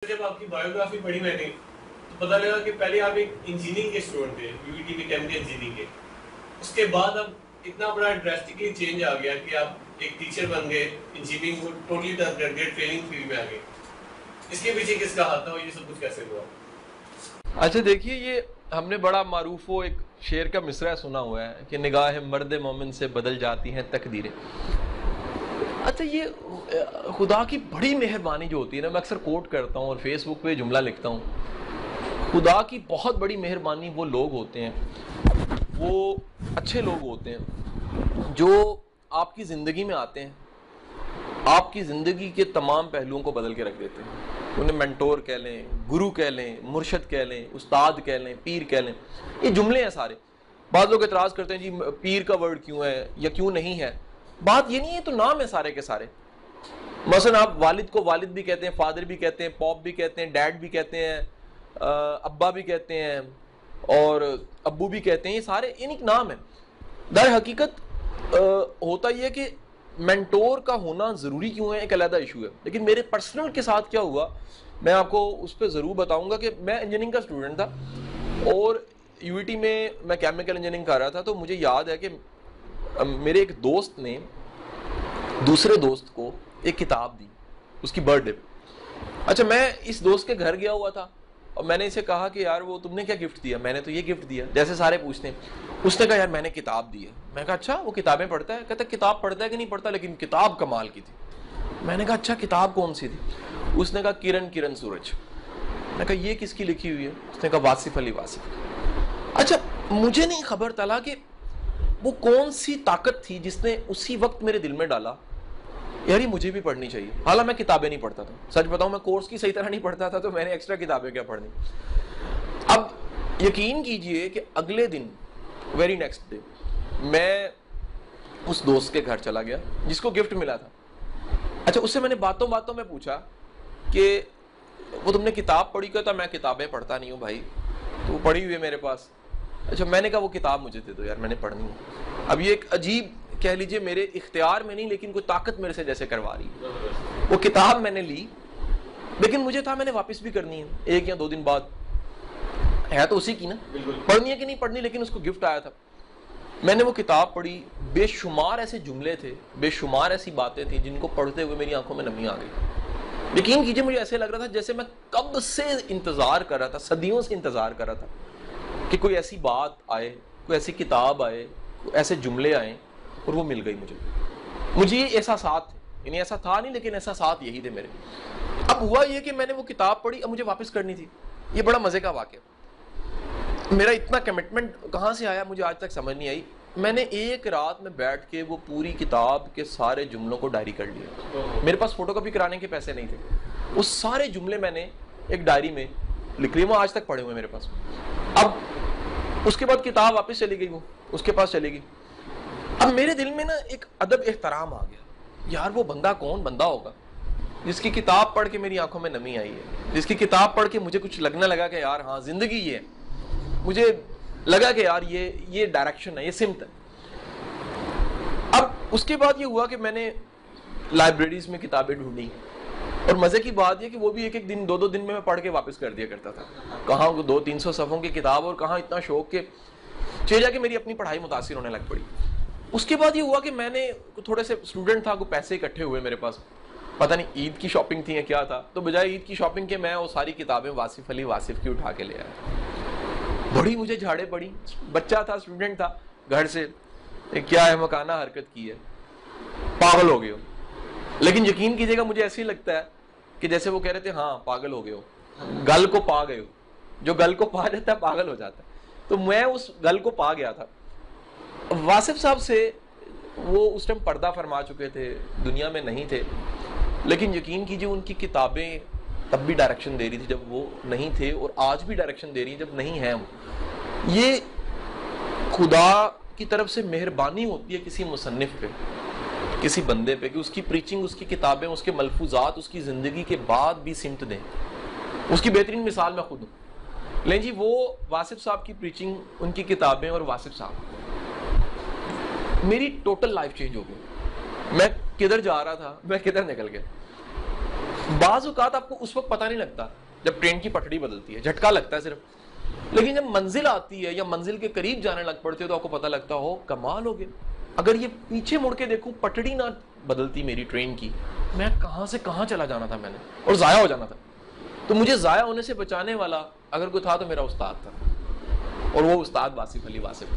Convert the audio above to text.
जब आपकी बायोग्राफी पढ़ी मैंने तो पता लगा कि पहले आप एक इंजीनियरिंग के स्टूडेंट थे, यूईटी में केमिकल इंजीनियरिंग के। उसके बाद अब इतना बड़ा ड्रास्टिकली चेंज आ गया कि आप एक टीचर बन गए, इंजीनियरिंग को टोटली टर्न कर गए, ट्रेनिंग फील्ड में आ गए। इसके पीछे किसका हाथ था और ये सब कुछ कैसे हुआ? अच्छा देखिए, ये हमने बड़ा मारूफो एक शेर का मिसरा सुना हुआ है कि निगाह मर्द मोमिन से बदल जाती हैं तकदीरें। अच्छा, ये खुदा की बड़ी मेहरबानी जो होती है ना, मैं अक्सर कोट करता हूँ और फेसबुक पे जुमला लिखता हूँ। खुदा की बहुत बड़ी मेहरबानी वो लोग होते हैं, वो अच्छे लोग होते हैं जो आपकी ज़िंदगी में आते हैं, आपकी ज़िंदगी के तमाम पहलुओं को बदल के रख देते हैं। उन्हें मेंटोर कह लें, गुरु कह लें, मुर्शद कह लें, उस्ताद कह लें, पीर कह लें, ये जुमले हैं सारे। बाद लोग एतराज़ करते हैं जी पीर का वर्ड क्यों है या क्यों नहीं है। बात ये नहीं है, तो नाम है सारे के सारे। मसलन आप वालिद को वालिद भी कहते हैं, फादर भी कहते हैं, पॉप भी कहते हैं, डैड भी कहते हैं, अब्बा भी कहते हैं और अब्बू भी कहते हैं, ये सारे इनके नाम है। दर हकीकत होता यह है कि मेंटोर का होना ज़रूरी क्यों है, एक अलग इशू है। लेकिन मेरे पर्सनल के साथ क्या हुआ, मैं आपको उस पर ज़रूर बताऊंगा कि मैं इंजीनियरिंग का स्टूडेंट था और यूईटी में मैं केमिकल इंजीनियरिंग कर रहा था। तो मुझे याद है कि मेरे एक दोस्त ने दूसरे दोस्त को एक किताब दी उसकी बर्थडे पे। अच्छा, मैं इस दोस्त के घर गया हुआ था और मैंने इसे कहा कि यार वो तुमने क्या गिफ्ट दिया? मैंने तो ये गिफ्ट दिया, जैसे सारे पूछते हैं। उसने कहा यार मैंने किताब दी है। मैं कहा अच्छा, वो किताबें पढ़ता है? कहता किताब पढ़ता है कि नहीं पढ़ता, लेकिन किताब कमाल की थी। मैंने कहा अच्छा, किताब कौन सी थी? उसने कहा किरण किरण सूरज। मैंने कहा ये किसकी लिखी हुई है? उसने कहा वासिफ अली वासिफ। अच्छा, मुझे नहीं खबर चला कि वो कौन सी ताकत थी जिसने उसी वक्त मेरे दिल में डाला यार ये मुझे भी पढ़नी चाहिए। हालांकि मैं किताबें नहीं पढ़ता था, सच बताऊं, मैं कोर्स की सही तरह नहीं पढ़ता था, तो मैंने एक्स्ट्रा किताबें क्या पढ़नी। अब यकीन कीजिए कि अगले दिन, वेरी नेक्स्ट डे, मैं उस दोस्त के घर चला गया जिसको गिफ्ट मिला था। अच्छा, उससे मैंने बातों बातों में पूछा कि वो तुमने किताब पढ़ी? कहता मैं किताबें पढ़ता नहीं हूँ भाई, तो वो पढ़ी हुई है मेरे पास। अच्छा, मैंने कहा वो किताब मुझे दे दो यार, मैंने पढ़नी है। अब ये एक अजीब, कह लीजिए मेरे इख्तियार में नहीं, लेकिन कोई ताकत मेरे से जैसे करवा रही है। वो किताब मैंने ली, लेकिन मुझे था मैंने वापस भी करनी है 1 या 2 दिन बाद। है तो उसी की ना, पढ़नी है कि नहीं पढ़नी, लेकिन उसको गिफ्ट आया था। मैंने वो किताब पढ़ी, बेशुमार ऐसे जुमले थे, बेशुमार ऐसी बातें थी जिनको पढ़ते हुए मेरी आंखों में नमी आ गई। यकीन कीजिए मुझे ऐसे लग रहा था जैसे मैं कब से इंतजार कर रहा था, सदियों से इंतजार कर रहा था कि कोई ऐसी बात आए, कोई ऐसी किताब आए, ऐसे जुमले आए, और वो मिल गई मुझे ये एहसासात थे। यानी ऐसा था नहीं, लेकिन एहसासात यही थे मेरे। अब हुआ ये कि मैंने वो किताब पढ़ी, अब मुझे वापस करनी थी। ये बड़ा मजे का वाकया। मेरा इतना कमिटमेंट कहाँ से आया मुझे आज तक समझ नहीं आई। मैंने एक रात में बैठ के वो पूरी किताब के सारे जुमलों को डायरी कर लिया। मेरे पास फोटोकॉपी कराने के पैसे नहीं थे। वो सारे जुमले मैंने एक डायरी में लिख लिए, वो आज तक पड़े हुए मेरे पास। अब उसके बाद किताब वापस चली गई, वो उसके पास चली गई। अब मेरे दिल में ना एक अदब एहतराम आ गया, यार वो बंदा कौन बंदा होगा जिसकी किताब पढ़ के मेरी आंखों में नमी आई है, जिसकी किताब पढ़ के मुझे कुछ लगने लगा कि यार हाँ जिंदगी ये है। मुझे लगा कि यार ये डायरेक्शन है, ये सिमत है। अब उसके बाद ये हुआ कि मैंने लाइब्रेरीज में किताबें ढूंढी, और मजे की बात यह कि वो भी एक दिन 2-2 दिन में मैं पढ़ के वापस कर दिया करता था। कहाँ 200-300 सफ़ों की किताब, और कहाँ इतना शौक के चले जाके मेरी अपनी पढ़ाई मुतासिर होने लग पड़ी। उसके बाद ये हुआ कि मैंने थोड़े से स्टूडेंट था, को पैसे इकट्ठे हुए मेरे पास, पता नहीं ईद की शॉपिंग थी या क्या था, तो बजाय ईद की शॉपिंग के मैं वो सारी किताबें वासिफ अली वासिफ की उठा के ले आया। बड़ी मुझे झाड़े पड़ी, बच्चा था, स्टूडेंट था, घर से क्या है मकाना हरकत की है, पागल हो गए हो। लेकिन यकीन कीजिएगा मुझे ऐसे ही लगता है कि जैसे वो कह रहे थे हाँ पागल हो गए हो, गल को पा गए हो। जो गल को पा जाता है पागल हो जाता है, तो मैं उस गल को पा गया था। वासिफ साहब से वो उस टाइम पर्दा फरमा चुके थे, दुनिया में नहीं थे, लेकिन यकीन कीजिए उनकी किताबें तब भी डायरेक्शन दे रही थी जब वो नहीं थे, और आज भी डायरेक्शन दे रही है जब नहीं है वो। ये खुदा की तरफ से मेहरबानी होती है किसी मुसन्निफ पे, किसी बंदे पे, कि उसकी प्रीचिंग, उसकी किताबें, उसके मलफूजात उसकी ज़िंदगी के बाद भी सिमत दें। उसकी बेहतरीन मिसाल मैं खुद हूँ। लेकिन जी वो वासिफ साहब की प्रीचिंग, उनकी किताबें और वासिफ साहब, मेरी टोटल लाइफ चेंज हो गई। मैं किधर जा रहा था, मैं किधर निकल गया। बाज़ औक़ात आपको उस वक्त पता नहीं लगता जब ट्रेन की पटड़ी बदलती है, झटका लगता है सिर्फ, लेकिन जब मंजिल आती है या मंजिल के करीब जाने लग पड़ते हो तो आपको पता लगता हो कमाल हो गया, अगर ये पीछे मुड़ के देखूं पटड़ी ना बदलती मेरी ट्रेन की, मैं कहां से कहां चला जाना था मैंने, और जाया हो जाना था। तो मुझे जाया होने से बचाने वाला अगर कोई था तो मेरा उस्ताद था, और वो उस्ताद वासिफ अली वासिफ।